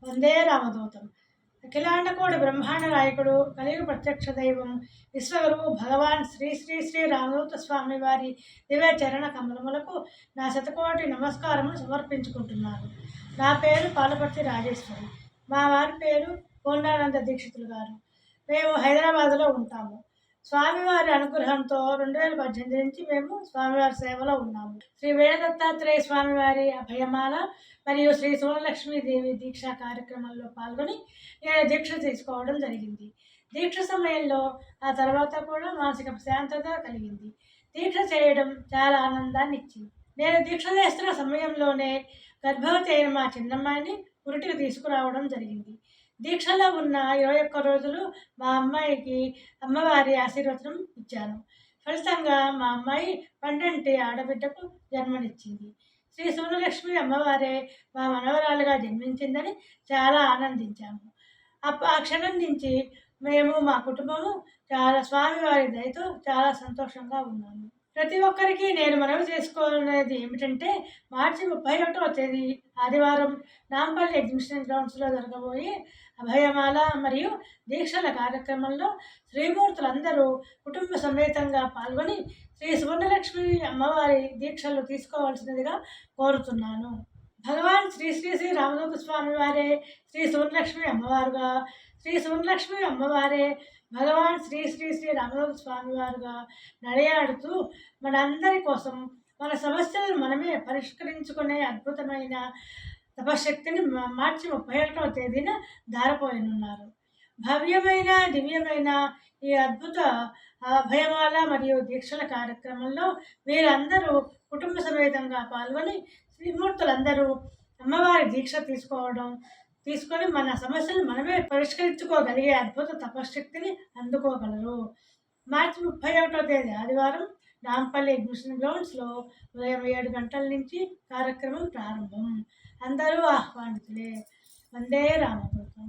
వందే రామదూతం. అఖిలాండకోటి బ్రహ్మాండ నాయకుడు, కలియుగ ప్రత్యక్ష దైవం, విశ్వగురువు భగవాన్ శ్రీ శ్రీ శ్రీ రామదూత స్వామి వారి దివ్య చరణ కమలములకు నా శతకోటి నమస్కారములు సమర్పించుకుంటున్నాను. నా పేరు పాలపర్తి రాజేశ్వరి. మా వారి పేరు పూర్ణానంద దీక్షితులు గారు. మేము హైదరాబాద్లో ఉంటాము. స్వామివారి అనుగ్రహంతో 2018 నుంచి మేము స్వామివారి సేవలో ఉన్నాము. శ్రీ వేణదత్తాత్రేయ స్వామివారి అభయమాల మరియు శ్రీ సువర్లక్ష్మీదేవి దీక్ష కార్యక్రమంలో పాల్గొని నేను దీక్ష తీసుకోవడం జరిగింది. దీక్ష సమయంలో ఆ తర్వాత కూడా మానసిక ప్రశాంతత కలిగింది. దీక్ష చేయడం చాలా ఆనందాన్ని ఇచ్చింది. నేను దీక్ష చేస్తున్న సమయంలోనే గర్భవతి అయిన మా చిన్నమ్మాయిని పురిటికి తీసుకురావడం జరిగింది. దీక్షలో ఉన్న 21 రోజులు మా అమ్మాయికి అమ్మవారి ఆశీర్వచనం ఇచ్చాను. ఫలితంగా మా అమ్మాయి పండంటి ఆడబిడ్డకు జన్మనిచ్చింది. శ్రీ సూర్యలక్ష్మి అమ్మవారే మా మనవరాలుగా జన్మించిందని చాలా ఆనందించాము. ఆ క్షణం నుంచి మేము మా కుటుంబము చాలా స్వామివారి దయతో చాలా సంతోషంగా ఉన్నాము. ప్రతి ఒక్కరికి నేను మనవి చేసుకోవాలనేది ఏమిటంటే, మార్చి 31వ తేదీ ఆదివారం నాంపల్లి ఎగ్జిబిషన్ గ్రౌండ్స్లో జరగబోయే అభయమాల మరియు దీక్షల కార్యక్రమంలో శ్రీమూర్తులందరూ కుటుంబ సమేతంగా పాల్గొని శ్రీ సువర్ణలక్ష్మి అమ్మవారి దీక్షలు తీసుకోవాల్సినదిగా కోరుతున్నాను. భగవాన్ శ్రీ శ్రీ శ్రీ రామదూత స్వామి వారే శ్రీ సువర్ణలక్ష్మి అమ్మవారుగా, శ్రీ సువర్ణలక్ష్మి అమ్మవారే భగవాన్ శ్రీ శ్రీ శ్రీ రామదూత స్వామి వారుగా నడయాడుతూ మనందరి కోసం మన సమస్యలను మనమే పరిష్కరించుకునే అద్భుతమైన తపశక్తిని మార్చి 31వ తేదీన ధారపోయనున్నారు. భవ్యమైన దివ్యమైన ఈ అద్భుత అభయమాల మరియు దీక్షల కార్యక్రమంలో మీరందరూ కుటుంబ సమేతంగా పాల్గొని శ్రీమూర్తులందరూ అమ్మవారి దీక్ష తీసుకొని మన సమస్యలు మనమే పరిష్కరించుకోగలిగే అద్భుత తపశక్తిని అందుకోగలరు. మార్చి 31వ తేదీ ఆదివారం నాంపల్లి ఎగ్జిబిషన్ గ్రౌండ్స్లో ఉదయం 7 గంటల నుంచి కార్యక్రమం ప్రారంభం. అందరూ ఆహ్వానితులే. వందే రామదూతం.